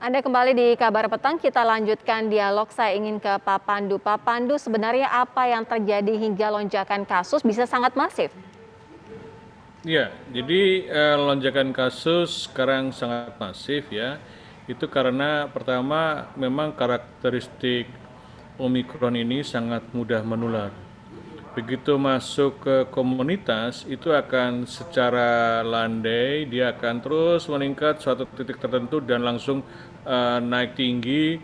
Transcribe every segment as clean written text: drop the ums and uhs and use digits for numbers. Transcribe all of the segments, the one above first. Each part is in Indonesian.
Anda kembali di Kabar Petang, kita lanjutkan dialog. Saya ingin ke Pak Pandu. Pak Pandu, sebenarnya apa yang terjadi hingga lonjakan kasus bisa sangat masif? Ya, jadi lonjakan kasus sekarang sangat masif ya. Itu karena pertama memang karakteristik Omikron ini sangat mudah menular. Begitu masuk ke komunitas, itu akan secara landai, dia akan terus meningkat suatu titik tertentu dan langsung naik tinggi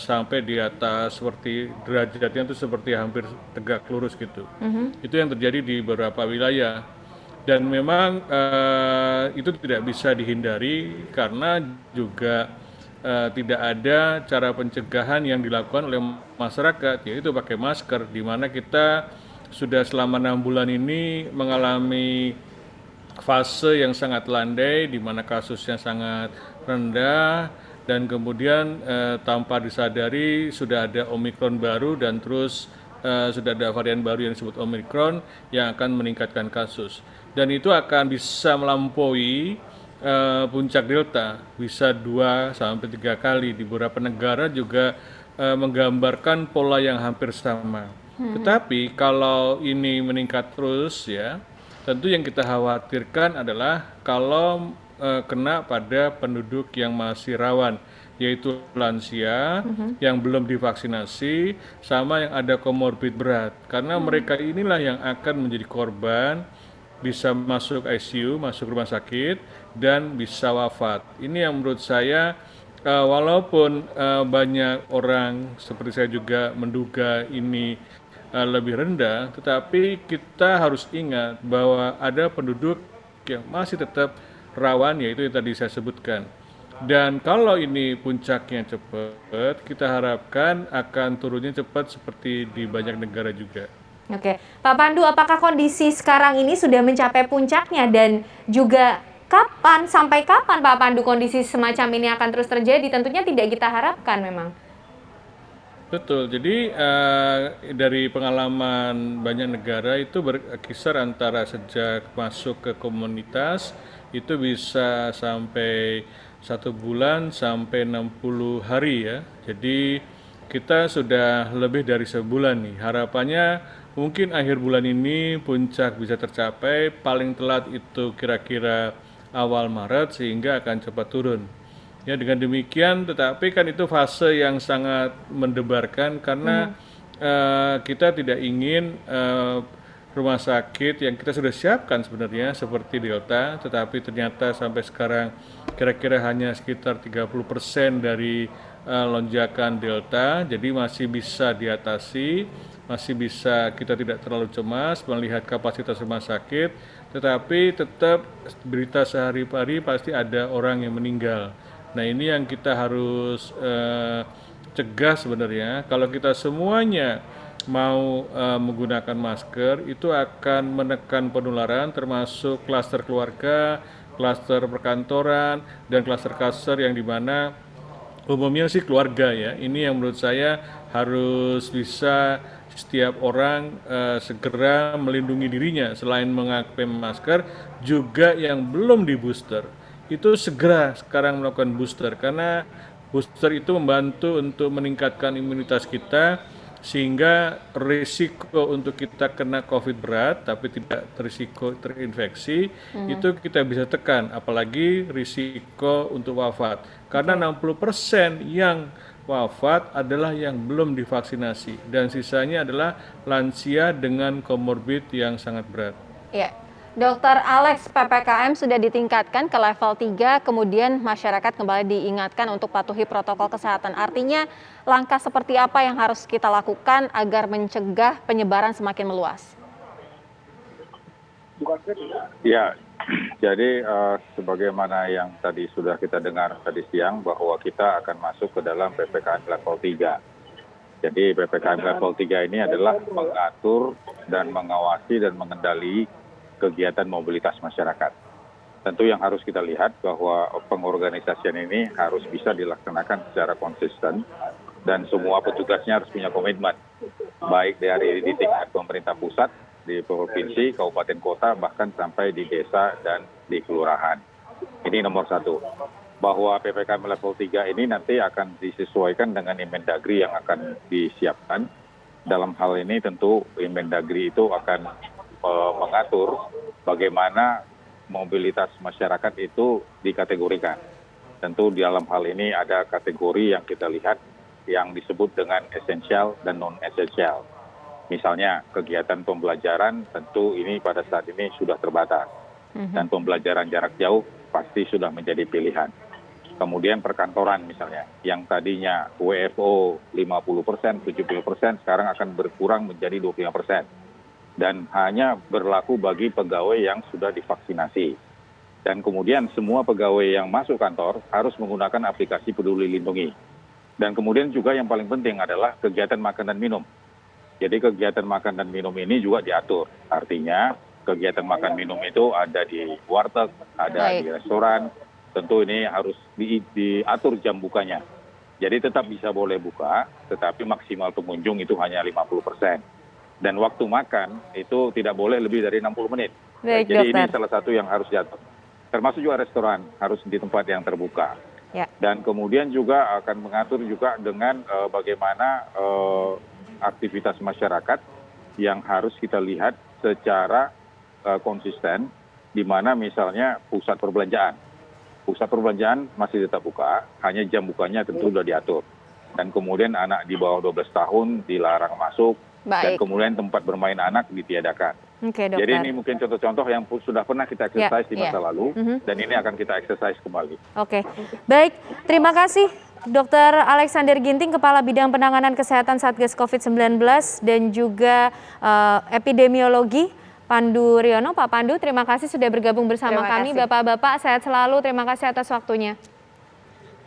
sampai di atas seperti derajatnya itu seperti hampir tegak lurus gitu. Itu yang terjadi di beberapa wilayah. Dan memang itu tidak bisa dihindari karena juga tidak ada cara pencegahan yang dilakukan oleh masyarakat, yaitu pakai masker, di mana kita sudah selama 6 bulan ini mengalami fase yang sangat landai, di mana kasusnya sangat rendah, dan kemudian tanpa disadari sudah ada Omikron baru dan terus sudah ada varian baru yang disebut Omikron yang akan meningkatkan kasus. Dan itu akan bisa melampaui puncak Delta, bisa 2 sampai 3 kali. Di beberapa negara juga menggambarkan pola yang hampir sama. Tetapi kalau ini meningkat terus ya, tentu yang kita khawatirkan adalah kalau kena pada penduduk yang masih rawan, yaitu lansia yang belum divaksinasi sama yang ada komorbid berat. Karena mereka inilah yang akan menjadi korban, bisa masuk ICU, masuk rumah sakit, dan bisa wafat. Ini yang menurut saya walaupun banyak orang seperti saya juga menduga ini lebih rendah, tetapi kita harus ingat bahwa ada penduduk yang masih tetap rawan, yaitu yang tadi saya sebutkan. Dan kalau ini puncaknya cepat, kita harapkan akan turunnya cepat seperti di banyak negara juga. Oke, Pak Pandu, apakah kondisi sekarang ini sudah mencapai puncaknya dan juga sampai kapan Pak Pandu kondisi semacam ini akan terus terjadi? Tentunya tidak kita harapkan memang. Betul, jadi dari pengalaman banyak negara itu berkisar antara sejak masuk ke komunitas itu bisa sampai 1 bulan sampai 60 hari ya. Jadi kita sudah lebih dari sebulan nih. Harapannya mungkin akhir bulan ini puncak bisa tercapai, paling telat itu kira-kira awal Maret sehingga akan cepat turun. Ya, dengan demikian, tetapi kan itu fase yang sangat mendebarkan karena kita tidak ingin rumah sakit yang kita sudah siapkan sebenarnya seperti Delta, tetapi ternyata sampai sekarang kira-kira hanya sekitar 30% dari lonjakan Delta, jadi masih bisa diatasi, masih bisa, kita tidak terlalu cemas melihat kapasitas rumah sakit, tetapi tetap berita sehari-hari pasti ada orang yang meninggal. Nah, ini yang kita harus cegah sebenarnya. Kalau kita semuanya mau menggunakan masker, itu akan menekan penularan termasuk klaster keluarga, klaster perkantoran, dan klaster-klaster yang dimana umumnya sih keluarga ya. Ini yang menurut saya harus bisa setiap orang segera melindungi dirinya, selain memakai masker, juga yang belum di booster itu segera sekarang melakukan booster, karena booster itu membantu untuk meningkatkan imunitas kita sehingga risiko untuk kita kena COVID berat tapi tidak risiko terinfeksi itu kita bisa tekan, apalagi risiko untuk wafat, karena 60% yang wafat adalah yang belum divaksinasi dan sisanya adalah lansia dengan komorbid yang sangat berat. Ya, Dr. Alex, PPKM sudah ditingkatkan ke level 3, kemudian masyarakat kembali diingatkan untuk patuhi protokol kesehatan. Artinya langkah seperti apa yang harus kita lakukan agar mencegah penyebaran semakin meluas? Ya, jadi sebagaimana yang tadi sudah kita dengar tadi siang bahwa kita akan masuk ke dalam PPKM level 3. Jadi PPKM level 3 ini adalah mengatur dan mengawasi dan mengendali kegiatan mobilitas masyarakat. Tentu yang harus kita lihat bahwa pengorganisasian ini harus bisa dilaksanakan secara konsisten dan semua petugasnya harus punya komitmen, baik dari di tingkat pemerintah pusat, di provinsi, kabupaten kota, bahkan sampai di desa dan di kelurahan. Ini nomor 1. bahwa PPKM level 3 ini nanti akan disesuaikan dengan Inmendagri yang akan disiapkan. Dalam hal ini tentu Inmendagri itu akan mengatur bagaimana mobilitas masyarakat itu dikategorikan. Tentu di dalam hal ini ada kategori yang kita lihat yang disebut dengan esensial dan non-esensial. Misalnya kegiatan pembelajaran tentu ini pada saat ini sudah terbatas. Dan pembelajaran jarak jauh pasti sudah menjadi pilihan. Kemudian perkantoran misalnya, yang tadinya WFO 50%, 70%, sekarang akan berkurang menjadi 25%. Dan hanya berlaku bagi pegawai yang sudah divaksinasi. Dan kemudian semua pegawai yang masuk kantor harus menggunakan aplikasi Peduli Lindungi. Dan kemudian juga yang paling penting adalah kegiatan makan dan minum. Jadi kegiatan makan dan minum ini juga diatur. Artinya kegiatan makan minum itu ada di warteg, ada di restoran. Tentu ini harus diatur jam bukanya. Jadi tetap bisa boleh buka, tetapi maksimal pengunjung itu hanya 50%. Dan waktu makan itu tidak boleh lebih dari 60 menit. Baik, jadi dokter. ini salah satu yang harus diatur. Termasuk juga restoran harus di tempat yang terbuka. Ya. Dan kemudian juga akan mengatur juga dengan bagaimana aktivitas masyarakat yang harus kita lihat secara konsisten, di mana misalnya pusat perbelanjaan. Pusat perbelanjaan masih tetap buka, hanya jam bukanya tentu sudah diatur. Dan kemudian anak di bawah 12 tahun dilarang masuk, dan kemudian tempat bermain anak ditiadakan. Oke, dokter. Jadi ini mungkin contoh-contoh yang sudah pernah kita exercise di masa lalu, dan ini akan kita exercise kembali. Oke, baik. Terima kasih Dr. Alexander Ginting, Kepala Bidang Penanganan Kesehatan Satgas COVID-19 dan juga epidemiologi Pandu Riono. Pak Pandu, terima kasih sudah bergabung bersama kami. Bapak-bapak, sehat selalu. Terima kasih atas waktunya.